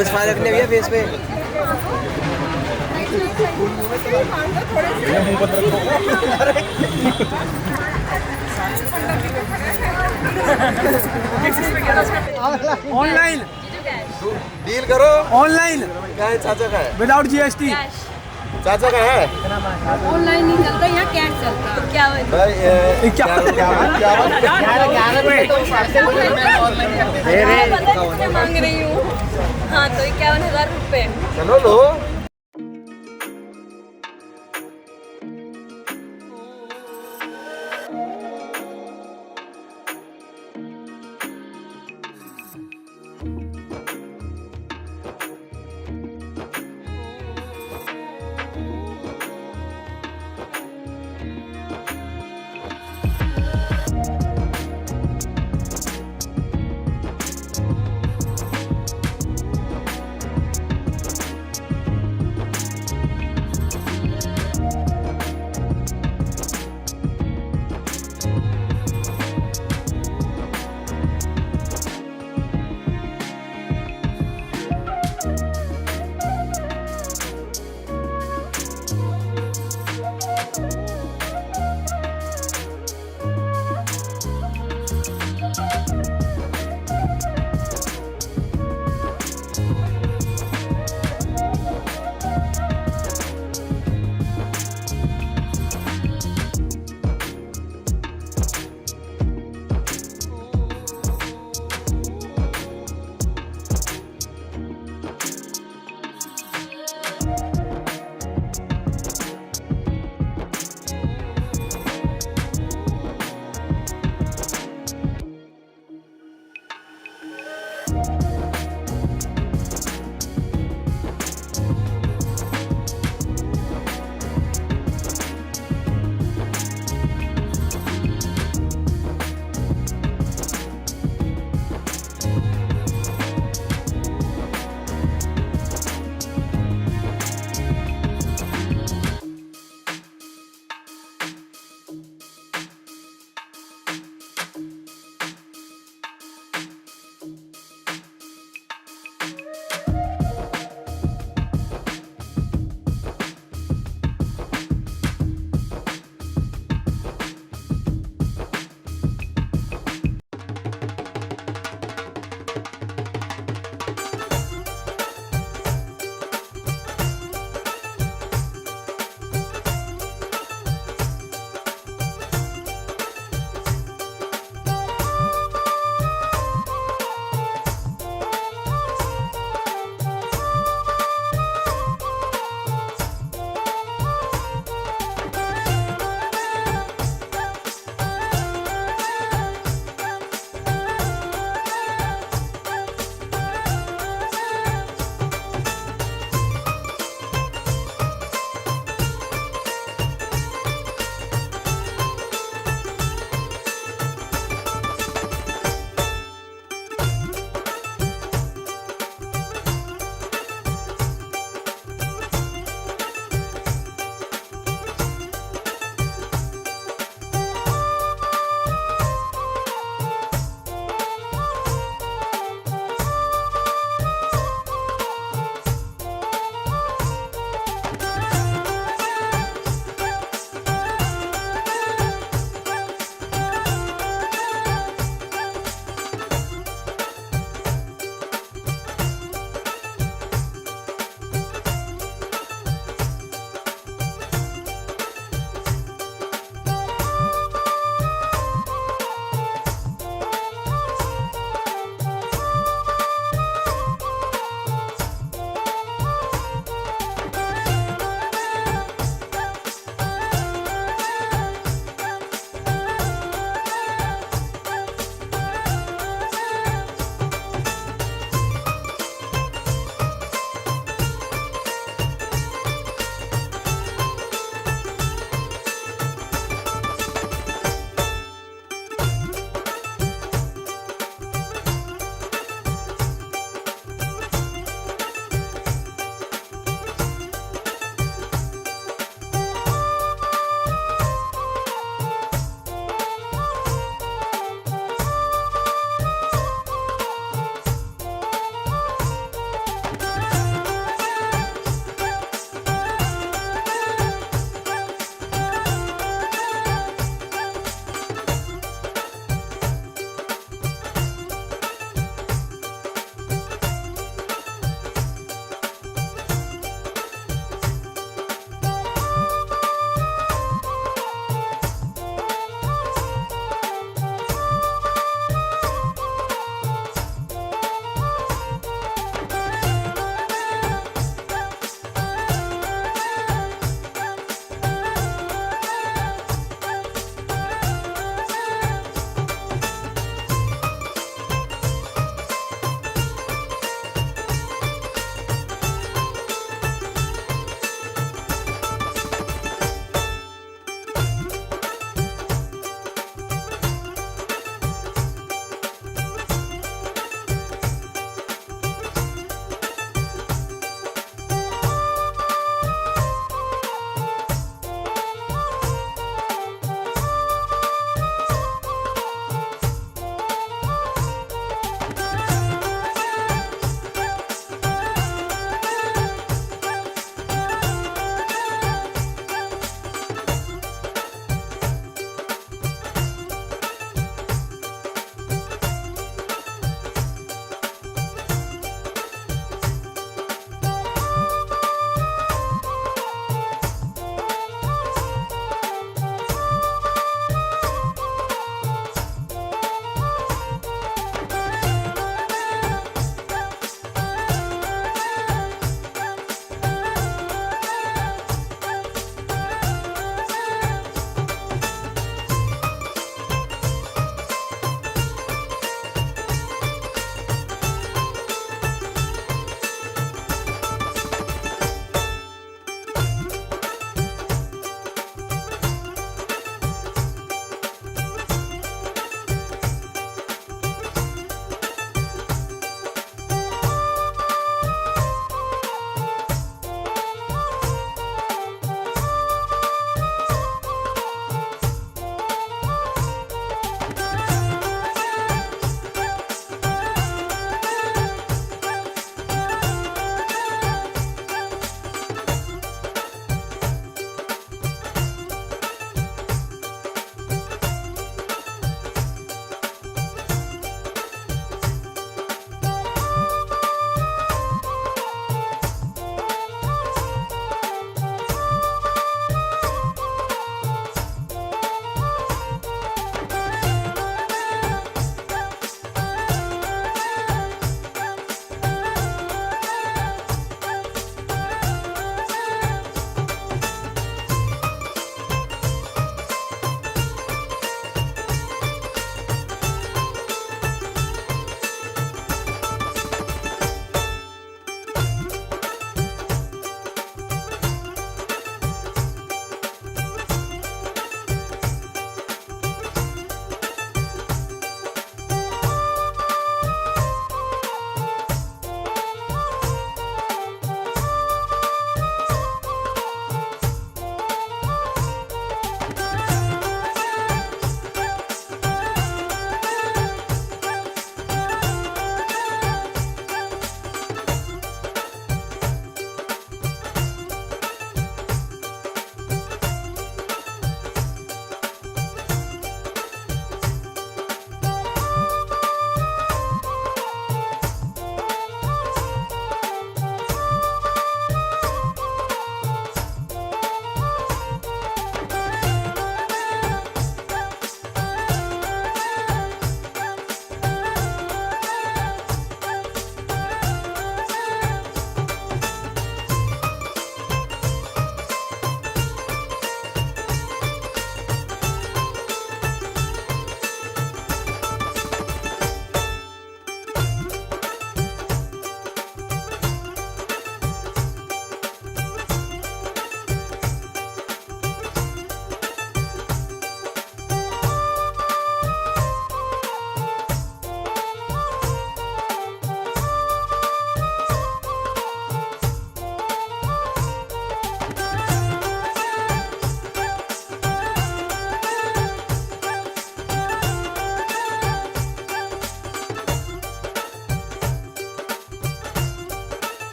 अब स्माइल रखने भैया फेस पे। ऑनलाइन डील करो। ऑनलाइन क्या है चाचा का है? Without GST. चाचा का है ऑनलाइन नहीं चलता, यहाँ कैश चलता है। क्या भाई। मांग रही हूँ? हाँ तो 51,000 रुपए। चलो लो।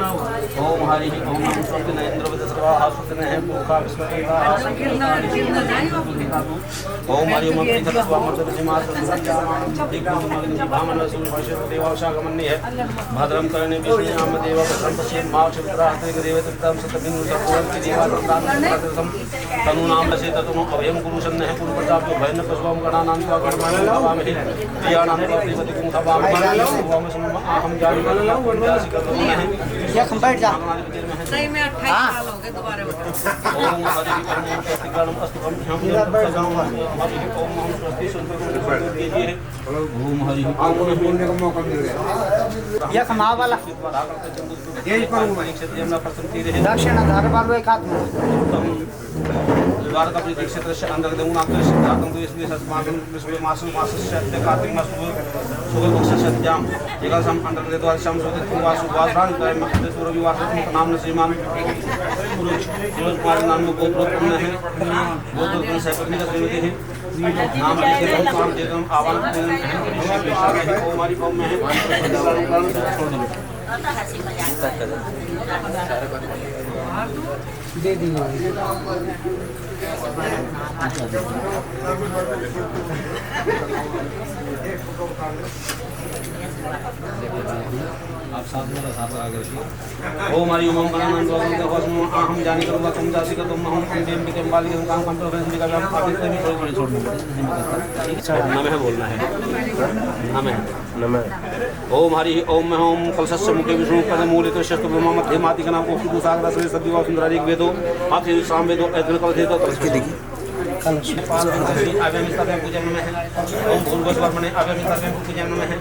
ओम हरि ओम नमः स्वस्ति न इंद्र वद सर्वा स्वस्ति न पुखा विश्वदेवा ओम हरि ओम पितृ स्वामत जिमा ब्राह्मण सुभाषित देवाशागमन्य है भद्रम करणे विष्णु नाम देव भद्रम पश्ये मां क्षत्रास्ते देवतम सतबिंदु सत्वं देवा प्रदानम तनु नाम से तनु अभयम गुरु सन्नः गुरु प्रताप भयन पशुम गणानां का गणमान नमामि प्रियाणां देवति कुं सभाम भगवान सम अहम जानि या खम बैठ जा सही में 28 साल हो गए दोबारा बताओ ओम हरि ओम स्वस्ति गणम अस्तुभम हम हरि ओम स्वस्ति सुंदर कीजिए ओम हरि ओम बोलने का मौका मिल गया या खमा वाला यही करूंगा क्षेत्र में प्रसन्नति रहे दक्षिण धार वालो एक हाथ में द्वारका प्रीति क्षेत्र से अंदर देऊन आपके सिद्धांतों को इसलिए सत्मागम विश्व मासु मासस्य कार्तिक मास सुगल पक्ष सत्याम एका सम अंदर दे द्वार शाम सुगल वासु वासरान करे मध्य सूर्य विवास नाम न श्रीमान पुरुष कुमार नाम को गोत्र है गोत्र से पत्नी का श्रीमती है नाम लिखे तो काम दे दम आवान ओम हरि ओम में छोड़ दो दे दी आप साथ में साथ आगे ओम हरि ओम गणानां अहम जानि करूंगा तुम जाति का तुम हम देव के बाली के काम कंट्रोल करने का हम आगे से भी थोड़ी छोड़ दूंगा नाम है बोलना है नाम है नमः ओम हरि ओम ओम कलशस्य मुखे विष्णु पद मूलित शस्त्र ब्रह्म मध्य माति का नाम ओम सागर श्री सद्विवा सुंदरारी वेदो आदि साम वेदो ऐतन कल थे तो कलश देखिए कलश आव्यमिता में पूजन में है ओम भूर्भुवस्वर में आव्यमिता में पूजन में है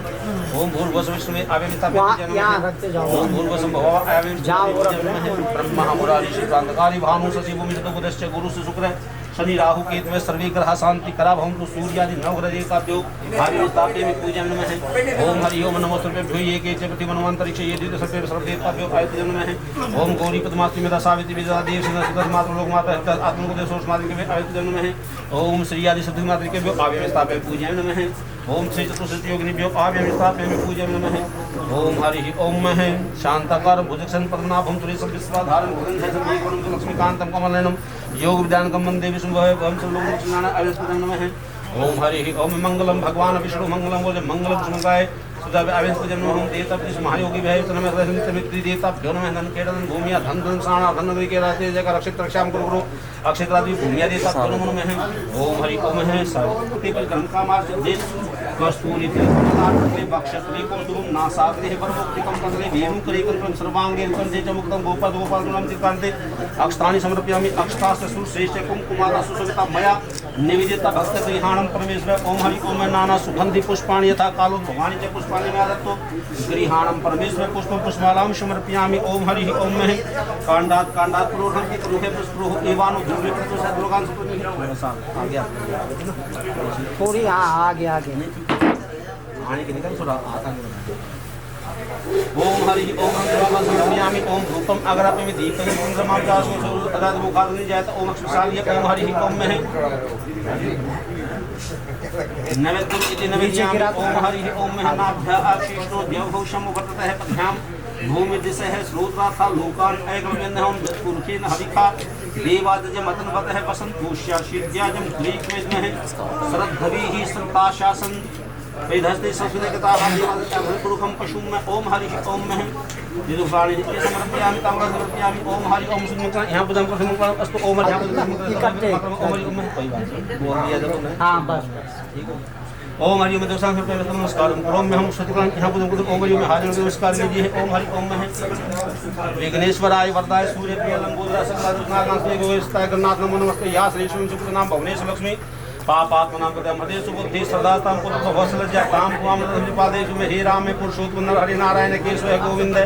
ओम भूर्भुवस्वर विष्णु में आव्यमिता में पूजन में है ओम भूर्भुवस्वर भव आव्यमिता में पूजन में है ब्रह्मा मुरारी श्री क्रांतकारी भानु शशि भूमि गुरुश्च गुरु से शुक्र शनि राहु केतु सर्वे ग्रह शांति करा भवं तो सूर्यादि नवग्रह का जो आव्यमितापे में पूजन में है ओम हरि ओम नमो सर्वेभ्यो ये के चपति मनवंतरिक्ष ये द्वित सर्वे सर्वदेवताभ्यो आयुर्जन में है ओम गौरी पद्मास्ति में सावित्री विजया देव सिद्ध मात्र लोक माता आत्मको देव सोष मात्र के आयुर्जन में है ओम श्री आदि सिद्धि मात्र के आव्यमितापे पूजन में है ओम श्री चतुर्थ योगिनीभ्यो आव्यमितापे में पूजन में है ओम हरि ओम में है शांताकार भुजक्षण पद्मनाभं तुलसी विश्वाधारण लक्ष्मीकांतं कमलनयनं योग विद्यानकं वंदे विष्णुभवे भवं सर्वलोकनारायण आवेशपदं नमः ओम हरि ओम मंगलम भगवान विष्णु मंगलम बोले मंगल विष्णुकाय सुधा आवेश पूजन नमः देवता विष्णु महायोगी भय नमः समिति देवता भ्यो नमः धन केतन भूमिया धन धन साणा धन नगरी के राजे जगह रक्षित रक्षाम गुरु गुरु अक्षरादि भूमिया देवता भ्यो नमः ओम हरि ओम है सर्वति पर गंगा मार्ग देव कस्तूरी तिलकमलार्पणे बक्षत्री कुंदुम नासाग्रे परमुक्तिकं तंत्रे वेणुकरेकं सर्वांगे कंजे च मुक्तं गोपाल गोपालनं चिकान्ते अक्षतानि समर्पयामि अक्षतास्य सुश्रेष्ठ कुंकुमादा सुसविता मया निवेदिता भक्तगृहाणं परमेश्वर ओम हरि ओम नाना सुगंधि पुष्पाणि यथा कालो भवानि च पुष्पाणि मेदत्तो गृहाणं परमेश्वर पुष्पं पुष्पमालां समर्पयामि ओम हरि ओम कांडात् पुरोहं की रूहे पुष्परोह एवानु ध्रुवे प्रतोष दुर्गां सुप्रति आ गया थोड़ी हाँ आगे आगे आने के निकल थोड़ा आता है ओम हरि ओम समर्पयामि ओम धूपम अग्रापे में दीपं चंद्रमां जासो अदात मुखाग्नि जायत ओम अक्षसालिय ओम हरि ओम में नैवेद्यम इति नैवेद्यामि ओम हरि ओम में नाभ्या आशीषो देवभूषम वर्तते है पद्भ्याम भूमि दिशा है श्रोत्रा था लोकान ऐकमन्य हम पुरखेन हविखा देवादज मतनवत है वसंत भूष्या शीत्याजम ग्रीक में है श्रद्धवी ही श्रद्धा शासन वेदहस्ते संस्कृतकता पुरुखम पशुम में ओम हरि ओम में निरुपाणि के समर्पयामि ताम्र समर्पयामि ओम हरि ओम सुमंत्र यहां पदम को समर्पण अस्तु ओम हरि ओम में कोई बात बोल दिया जब हाँ बस ठीक है ओम हरि ओम दोषां सर्वे नमस्कार ओम में हम सत्यकाल यहां पदम को ओम हरि ओम हाजर नमस्कार कीजिए ओम हरि ओम में विघ्नेश्वराय वरदाय सूर्य प्रिय लंबोदरा सकला नागनाथ गोविस्ताय गणनाथ नमो नमस्ते या श्री शुभ नाम भुवनेश लक्ष्मी पापात्मनां कृते मदे सुबुद्धि श्रद्धातां पुत्र वत्सलज्ञा तां पुआं पादेषु में हे राम में पुरुषोत्तम नर हरि नारायण केशव गोविंद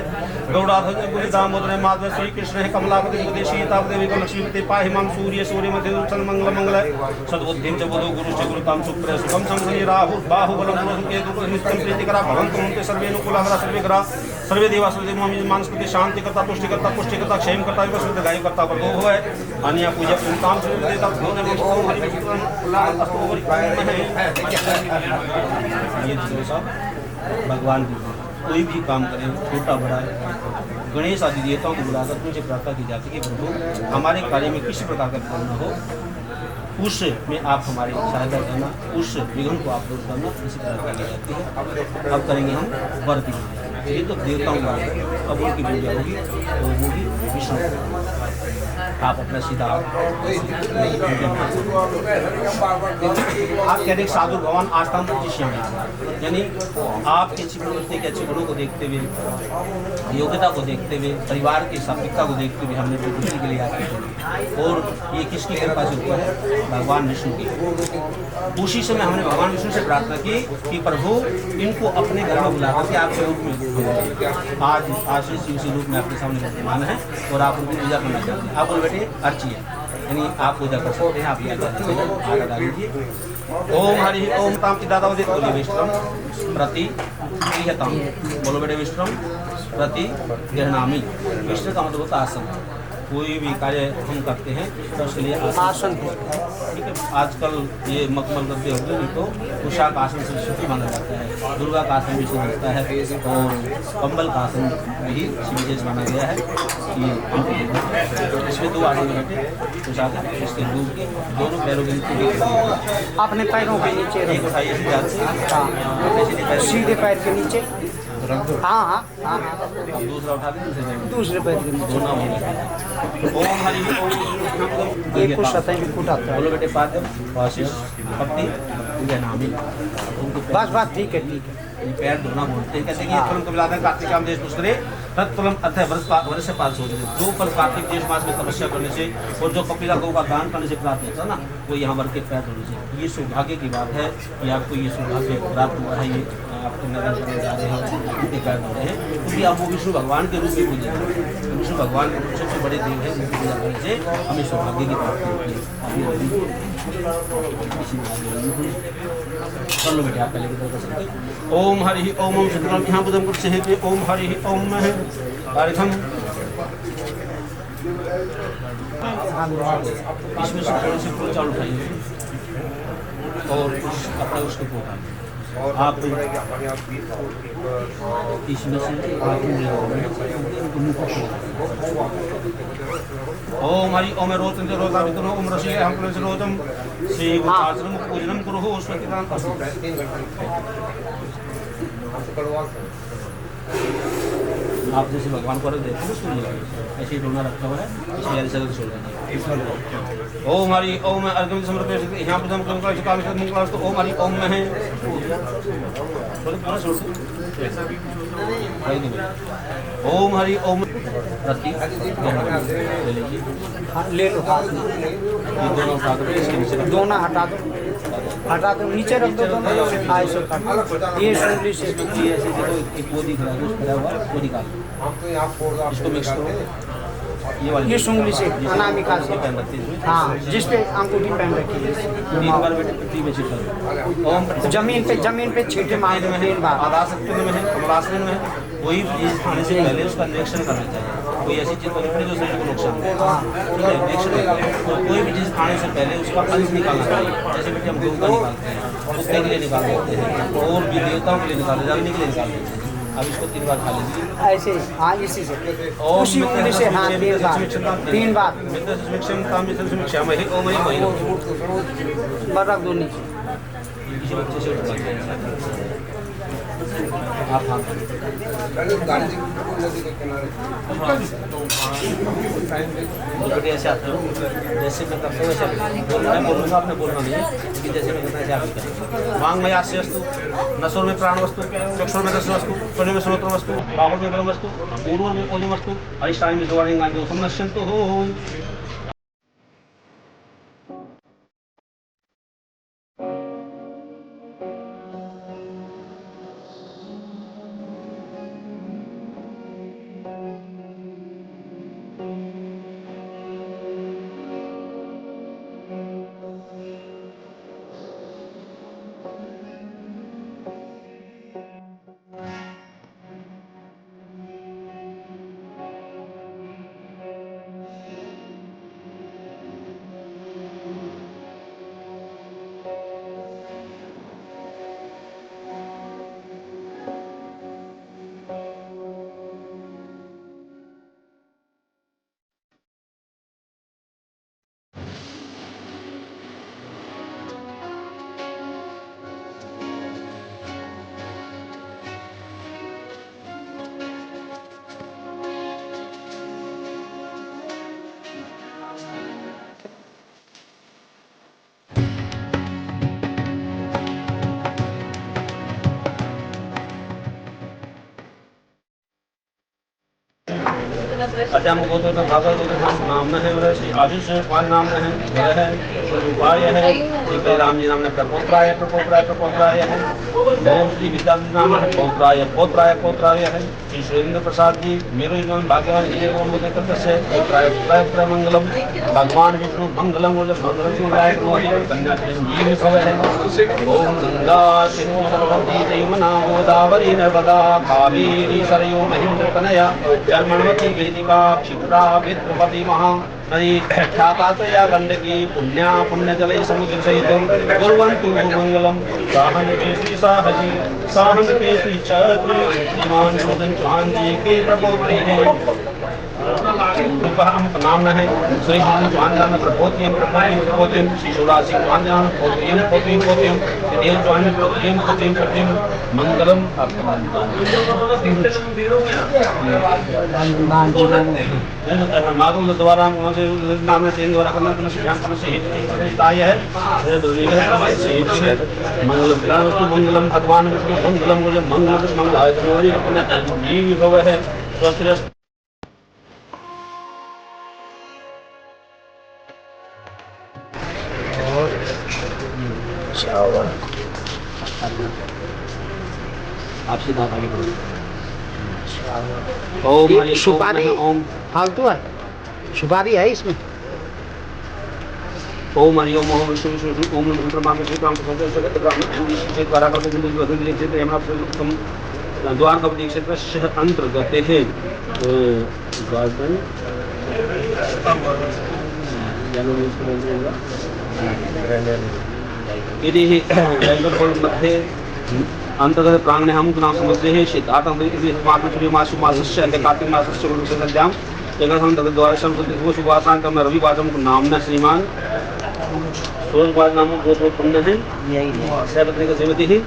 गौड़ाध्वज गुरु दामोदर माधव श्री कृष्ण है कमलापति मुदे सीतापति विकल लक्ष्मीपति पाहि मां सूर्य सूर्य मध्य दुर्शन मंगल मंगल सद्बुद्धिं च बुधो गुरु च गुरुतां सुप्र सुखं संसनि राहु बाहु बलं पुरुषं केतु नित्यं प्रीतिकरा भवन्तु मुक्ते सर्वेनुकूलकरा सर्वेकरा सर्वे देवा सर्वे मामि मानस्पति शांति करता पुष्टि करता क्षेम करता विश्व गाय करता पर दो है अन्य पूजा पुंतां सर्वे देवता भगवान ओम हरि ये सब भगवान की कोई भी काम करें छोटा बड़ा गणेश आदि देवताओं को बुलाकर उनसे प्रार्थना की जाती है कि प्रभु हमारे कार्य में किसी प्रकार का विघ्न न हो, उस में आप हमारी सहायता करना, उस विघ्न को आप दूर करना, इसी प्रार्थना की जाती है। अब करेंगे हम वर की पूजा। ये तो देवताओं का है, अब उनकी पूजा होगी वो होगी विष्णु। आप अपना सीधा आप कह रहे साधु भगवान आस्था में आ रहा है, यानी आपके अच्छी प्रवृत्ति के अच्छे गुणों को देखते हुए, योग्यता को देखते हुए, परिवार की सात्विकता को देखते हुए हमने प्रकृति के लिए आके, और ये किसकी कृपा से हुआ है? भगवान विष्णु की। उसी समय हमने भगवान विष्णु से प्रार्थना की कि प्रभु इनको अपने घर में बुला करके आपके रूप में आज इसी रूप में आपके सामने विद्यमान है और आप उनकी पूजा करना चाहते हैं। आप बोल बेटे अर्ची है, यानी आप पूजा कर सकते हैं। आप ये लगा लीजिए। ओम हरि ओम ताम दादा बोलिए विष्णु प्रति गृहताम, बोलो बेटे विष्णु प्रति गृहणामी। विष्णु का मतलब होता है आसन। कोई भी कार्य हम करते हैं तो उसके लिए आसन, ठीक है। आजकल ये मखमल करते होते हैं तो उषा का आसन से शुद्धि माना जाता है, दुर्गा का आसन भी शुद्ध होता है, और कंबल का आसन भी विशेष माना गया है कि इसमें दो आसन रहते उषा का, इसके दूर के दोनों पैरों के नीचे, अपने पैरों के नीचे एक उठाइए सीधे पैर के नीचे। हाँ हाँ हाँ, दूसरा उठा के दूसरे पैर के नीचे। ओम हरि ओम एक को सतह फुट आता है। बोलो बेटे पाद आशीष भक्ति नामी। बस बस ठीक है ठीक है। ये पैर धोना बोलते हैं, कहते हैं कि तुरंत कबिलाते हैं कार्तिक काम देश दूसरे तत्फलम अर्थ है वर्ष से 500 जो फल कार्तिक देश मास में तपस्या करने से और जो कपिला गौ का दान करने से प्राप्त होता है ना, वो यहाँ वर्ग के पैर धोने से। ये सौभाग्य की बात है कि आपको ये सौभाग्य प्राप्त हुआ है। ये आपको नगर करने जा रहे हैं, उनके पैर धो रहे हैं, क्योंकि आप वो विष्णु भगवान के रूप में पूजे हैं। विष्णु भगवान के सबसे बड़े देव हैं, उनकी पूजा करने से हमें सौभाग्य की प्राप्ति होती है। कर लो बेटे, आप पहले की तरह कर सकते। ओम हरि ओम ओम शत्रम यहाँ बुधम कुछ है कि ओम हरि ओम है कार्यक्रम। इसमें से थोड़े से फूल चावल उठाइए और अपना उसको पोता आप इसमें से ओम हरि ओम रोज रोजा विष्णु ओम ऋषि हम रोजम श्री गुरुआचरण पूजनम कुरु स्वस्तिकांत। आप जैसे भगवान को रख देते हैं उसको नहीं ऐसे ही डोना रखा हुआ है, इसलिए ऐसे छोड़ दीजिए। ओम हरि ओम अर्घ्य समर्पित यहाँ पर मंगल ओम हरि ओम में है ओम हरि ओम प्रति ले लो हाथ में। ये दोनों उठा कर इसके नीचे रख दो। दोनों हटा दो नीचे रख दो दोनों। ऐसे कर ये सुंगली से ये ऐसे देखो एक वो दिख रहा है, उस हुआ वो निकाल, इसको मिक्स करो। ये सुंगली से अनामिका से पहन रखते हैं, हाँ, जिस पे अंगूठी पहन रखी है। 3 बार बेटे पृथ्वी में छिड़का ओम जमीन पे छींटे मार दो 3 बार। आदाशक्ति में है, कमलासन में है। कोई चीज खाने से पहले उसका निरीक्षण करना चाहिए। कोई ऐसी चीज बनी जो शरीर को नुकसान है, निरीक्षण कोई भी चीज खाने से पहले उसका अंश निकालना चाहिए। जैसे बेटे हम दूध का निकालते हैं, कुत्ते के लिए निकाल देते हैं, और भी देवताओं के लिए निकाल देते हैं, के लिए निकाल देते हैं। अब इसको 3 बार खा लीजिए ऐसे हाँ, इसी से उसी उंगली से हाँ 3 बार रख दो नीचे। किसी बच्चे से उठवा आप हाँ बेटे ऐसे आते हो जैसे मैं करता हूँ वैसे मैं बोलूँगा, आपने बोलना नहीं है, लेकिन जैसे मैं करना है आप करें। वांग में आस्य वस्तु, नसोर में प्राण वस्तु, चक्षुर में दर्शन वस्तु, स्वर्ण में श्रोत्र वस्तु, बाहुर में ब्रह्म वस्तु, पूर्व में ओजम वस्तु, अधिष्ठान में द्वारेंगे समनश्यंतु हो। अच्छा हमको तो भागवत नाम न है वह श्री आशीष पाल नाम न है वह है उपाय है श्री राम जी नाम ने प्रपोत्राय है ओम श्री विद्याधर नाम है पौत्राय है श्री सुरेंद्र प्रसाद जी मेरो नाम भाग्यवान जी को मुझे करते से मंगलम भगवान विष्णु मंगलम और मंगलम कन्या जी भव है ओम गंगा सिंधु सरस्वती जयमुना गोदावरी नर्मदा कावेरी सरयू महेंद्र कनया जलमणवती वेदिका क्षिप्रा विद्रवती महा नदी ख्याता गंडकी पुण्या पुण्यजले समुद्र सहित कुर्वन्तु मंगलम साहन के श्री साहजी साहन के श्री छत्री श्रीमान शोधन चौहान जी के प्रपोत्री हैं नाम न है श्री चौहान नाम प्रपोतियम श्री शिवराज सिंह चौहान नाम पोतियम देव चौहान पोतियम मंगलम माधव द्वारा नाम से द्वारा करना से आय है मंगलम भगवान विष्णु मंगलम मंगलाय जी भव है आप सीधा आगे बढ़ो ओम सुपारी ओम फालतू है, सुपारी है इसमें। ओम हरि ओम ओम विष्णु विष्णु ओम नमः ब्रह्मा विष्णु राम जगत ब्रह्म से द्वारा करते हैं बदल लिखते हैं हम तुम द्वार का क्षेत्र से अंतर्गत है गार्डन यदि बैंगलोर मध्ये अंतर्गत प्रांगणे हम नाम समझते हैं सिद्धार्थ मासस्य कार्तिक मासस्य संध्याम जगत हम द्वारा शुभासान का रविवार नाम न श्रीमान सूर्यवार नाम गोत्र पुण्य है सैपत्नी का श्रीमती है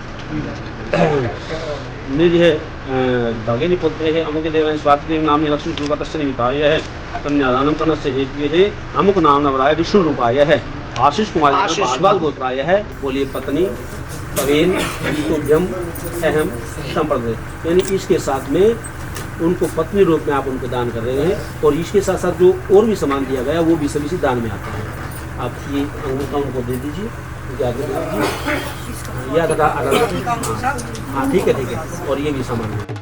निज है भगिनी पुत्र है अमुक देव स्वाति नाम लक्ष्मी सुगतस्य निमित्ताय है कन्यादानम कर्णस्य हेतु है अमुक नाम नवराय विष्णु रूपाय है आशीष कुमार भागवत गोत्राय है बोलिए पत्नी पवेन तुभ्यम अहम संप्रदाय यानी इसके साथ में उनको पत्नी रूप में आप उनको दान कर रहे हैं और इसके साथ साथ जो और भी सामान दिया गया वो भी सभी से दान में आता है। आप ये अंगूठा उनको दे दीजिए या हाँ ठीक है और ये भी सामान है।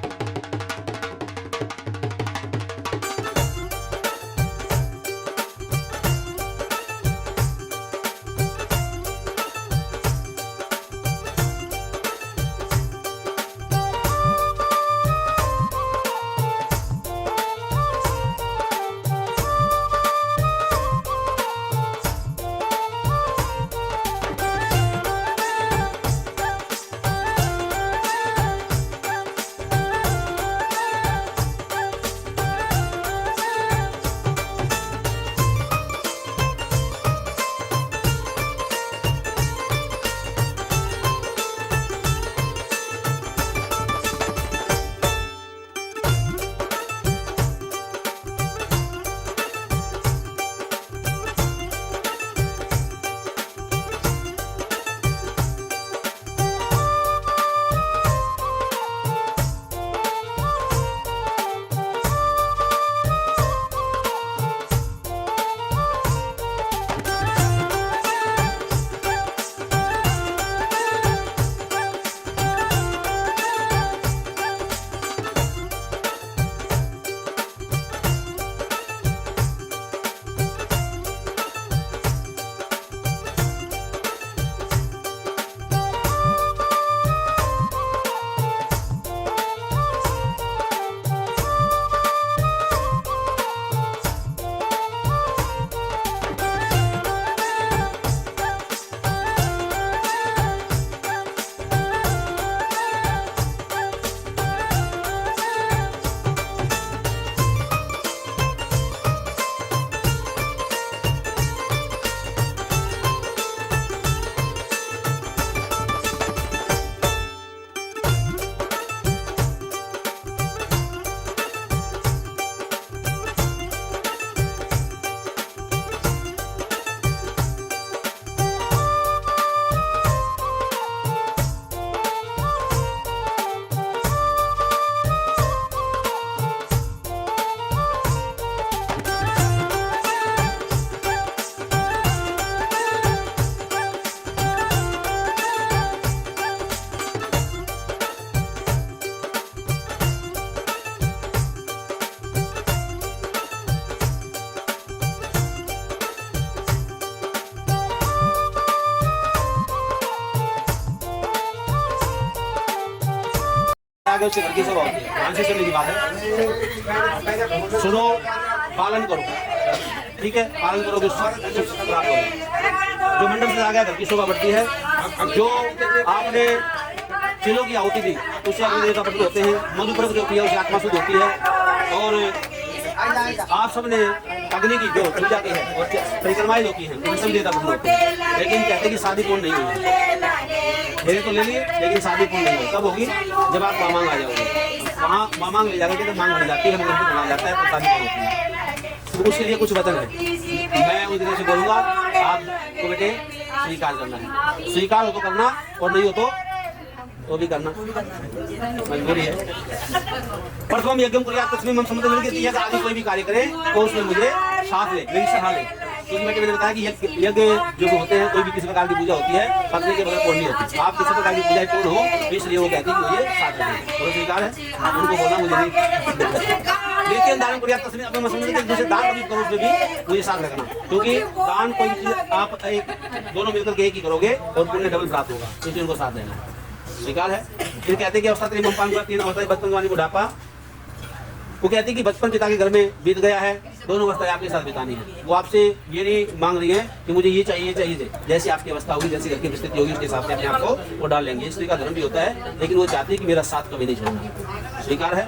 आगे उससे घर की सब होती है, ध्यान से सुनने की बात है। सुनो, पालन करो, ठीक है, पालन करोगे सुख प्राप्त होगा। जो मंडप से आ गया घर की शोभा बढ़ती है। जो आपने चिलों की आहुति दी उससे अग्नि देवता प्रकट होते हैं। मधुपर्क जो किया उससे आत्मा शुद्ध होती है। और आप सबने अग्नि की जो पूजा की है और परिक्रमाएं जो की हैं उनसे भी देवता प्रकट होते हैं। लेकिन कहते हैं कि शादी पूर्ण नहीं हुई, मेरे तो ले लिए लेकिन शादी पूर्ण नहीं हुई। कब होगी? जब आप मामांग आ जाओगे, वहाँ मामांग ले जाकर तो मांग बन जाती है, मंदिर बना जाता है, तो शादी पूर्ण होती है। तो उसके लिए कुछ वचन है, मैं उस दिन से बोलूँगा, आपको बेटे स्वीकार करना है। स्वीकार हो तो करना और नहीं हो तो भी करना, मजबूरी है। प्रथम यज्ञ को तस्वीर समुद्र यज्ञ आदि कोई भी कार्य करे तो उसमें मुझे साथ ले, मेरी सलाह ले। क्योंकि मैंने बताया कि यज्ञ जो होते हैं, कोई भी किसी प्रकार की पूजा होती है पत्नी के बगैर पूर्ण नहीं होती। आप किसी प्रकार की पूजा पूर्ण हो, इसलिए वो कहते हैं कि मुझे साथ रखें। तो स्वीकार है, उनको बोलना मुझे नहीं। लेकिन दान को तस्वीर अपने मसले के दूसरे दान भी करो, उसमें भी मुझे साथ रखना। क्योंकि दान कोई चीज आप एक दोनों मिलकर के एक ही करोगे और पुण्य डबल प्राप्त होगा, इसलिए उनको साथ देना। स्वीकार है। फिर कहते हैं कि अवस्था 3 अवस्था, बचपन जवानी बुढ़ापा। वो कहती है कि बचपन पिता के घर में बीत गया है, दोनों अवस्थाएं आपके साथ बितानी है। वो आपसे ये नहीं मांग रही है कि मुझे ये चाहिए चाहिए, जैसी आपकी अवस्था होगी, जैसी घर की परिस्थिति होगी, उसके हिसाब से अपने आप को वो डाल लेंगे। स्त्री का धर्म भी होता है, लेकिन वो चाहती है कि मेरा साथ कभी नहीं छोड़ना। स्वीकार है।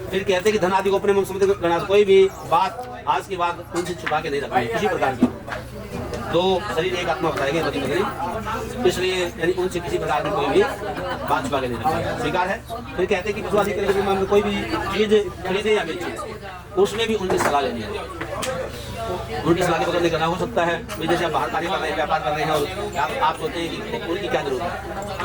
फिर कहते हैं कि धन आदि को अपने समझ, कोई भी बात आज के बाद उनसे छुपा के नहीं रखनी किसी प्रकार की। दो शरीर एक आत्मा बताएंगे पति पत्नी, इसलिए यानी उनसे किसी प्रकार की कोई भी बात छुपा के नहीं रखनी। स्वीकार है। फिर कहते हैं कि विश्वासी करने के मामले में कोई भी चीज खरीदे या बेचे, उसमें भी उनकी सलाह लेनी है। उनकी सलाह के बगैर नहीं करना हो सकता है। जैसे आप बाहर कार्य कर रहे हैं, व्यापार कर रहे हैं और आप सोचते हैं कि उनकी क्या जरूरत है।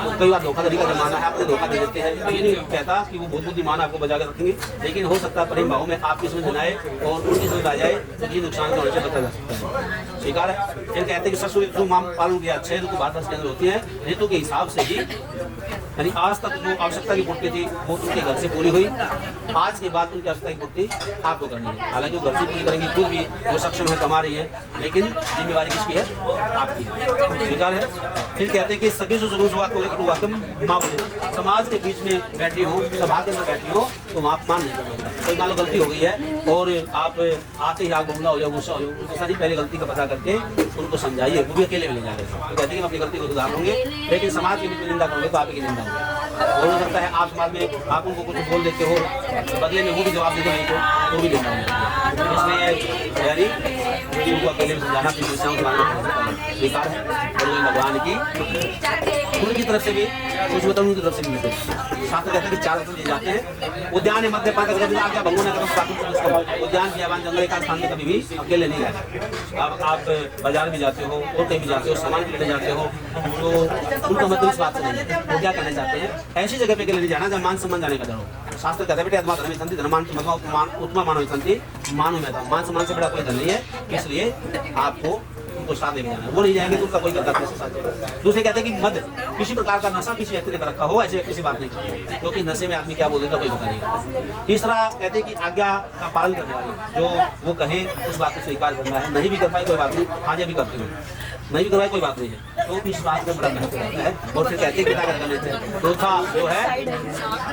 तो कई बार धोखाधड़ी का जमाना है, आपको धोखा दे देते हैं। तो ये नहीं कहता कि वो बहुत बुद्धिमान आपको बचा कर रखेंगे, लेकिन हो सकता है प्रेम भाव में आपकी समझ बनाए और उनकी समझ आ जाए, तो ये नुकसान का होने से बचा जा सकता है। स्वीकार है। फिर कहते हैं कि ससुर ऋतु पालन किया 6 ऋतु भारत के अंदर होती है, ऋतु के हिसाब से ही, यानी आज तक जो आवश्यकता की पूर्ति थी वो उनके घर से पूरी हुई। आज के बाद उनकी आवश्यकता की पूर्ति आपको करनी है। हालांकि वो घर से पूरी करेंगी, खुद भी वो सक्षम है, कमा रही है, लेकिन जिम्मेवारी किसकी है? आपकी। स्वीकार है। फिर कहते हैं कि सभी से समाज के बीच में बैठी हो, सभा के अंदर बैठी हो, तो वहाँ मान नहीं करना। कोई मान लो गलती हो गई है और आप आते ही आग बंगला हो जाओ, गुस्सा हो जाओ, उनके साथ ही पहले गलती का पता करके उनको समझाइए। वो भी अकेले में ले जा रहे हैं, तो कहते हैं कि अपनी गलती को सुधार होंगे, लेकिन समाज की भी निंदा करोगे तो आपकी निंदा होगी। हो सकता है आप समाज में आप उनको कुछ बोल देते हो, बदले में वो भी जवाब देते नहीं तो भी निंदा होगी। इसलिए यानी उनको अकेले में समझाना, स्वीकार है। और भगवान की उनकी तरफ से भी कुछ मतलब उनकी तरफ से भी मिलते हैं। शास्त्र कहते हैं कि 4 रत्न दिए जाते हैं। उद्यान मध्य उद्यान कियावान जंगल एक स्थान में कभी भी अकेले नहीं जाते। अब आप बाजार भी जाते हो और कहीं भी जाते हो, सामान लेने जाते हो, तो उनका मतलब इस बात से नहीं है। वो क्या कहना चाहते हैं? ऐसी जगह पे अकेले नहीं जाना जब मान सम्मान जाने का डर हो। शास्त्र कहते हैं बेटे आत्मा धर्मी संति धर्मान उत्तमा मानव संति मानो में था। मान सम्मान से बड़ा कोई धन नहीं है, इसलिए आपको उनको साथ लेके जाना है। वो नहीं जाएंगे तो उनका कोई करता नहीं साथ। दूसरे कहते हैं कि मद किसी प्रकार का नशा किसी व्यक्ति ने कर रखा हो, ऐसे किसी बात नहीं करती, क्योंकि नशे में आदमी क्या बोल देता कोई पता नहीं। तीसरा कहते हैं कि आज्ञा का पालन करने वाले, जो वो कहे उस बात को स्वीकार करना है। नहीं भी कर पाए कोई बात नहीं, आज भी करते हो, नहीं भी करवाए कोई बात नहीं है, तो इस बात में बड़ा महत्व रहता है। और फिर कहते हैं कि ताकत करने से चौथा जो है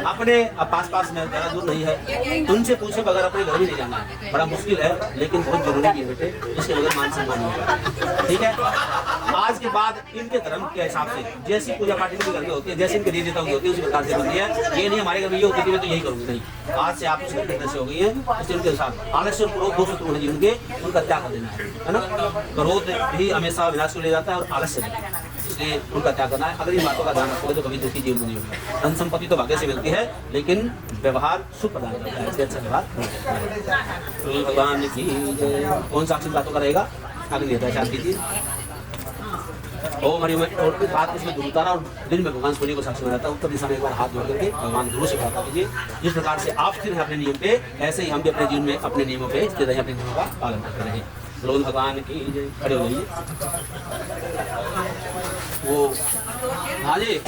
अपने पास में ज़्यादा दूर नहीं है, उनसे पूछे बगैर अपने घर भी नहीं जाना है। बड़ा मुश्किल है लेकिन बहुत जरूरी है बेटे, इसके बगैर मान सम्मान नहीं होगा। ठीक है। आज के बाद इनके धर्म के हिसाब से जैसी पूजा पाठ इनके घर में होती है, जैसे इनके देवी देवता की होती है, उसी प्रकार से बनती है। ये नहीं हमारे घर में ये होती थी मैं तो यही करूँगी, नहीं। आज से आप उसके से हो गई है, इसलिए उनके साथ आलस्य और क्रोध 2 शत्रु हैं उनके, उनका त्याग कर देना है ना। क्रोध भी हमेशा विनाश को ले जाता है और आलस्य भी, इसलिए उनका त्याग करना है। अगर इन बातों का ध्यान रखोगे तो कभी दुखी जीवन नहीं होगा। धन संपत्ति तो भाग्य से मिलती है, लेकिन व्यवहार सुख प्रदान करता है, इससे अच्छा व्यवहार भगवान की। कौन सा अक्षर बातों का रहेगा? आगे देता है, शांति कीजिए। ओम हरि और हाथ इसमें दूर उतारा और दिन में भगवान सूर्य को साक्षी बनाता है। उत्तर दिशा में एक बार हाथ जोड़ करके भगवान गुरु से प्रार्थना कीजिए। जिस प्रकार से आप स्थिर हैं अपने नियम पे, ऐसे ही हम भी अपने जीवन में अपने नियमों पे स्थिर रहें, अपने नियमों का पालन करते रहें। रोज भगवान की जय। खड़े हो जाइए। वो हाँ जी।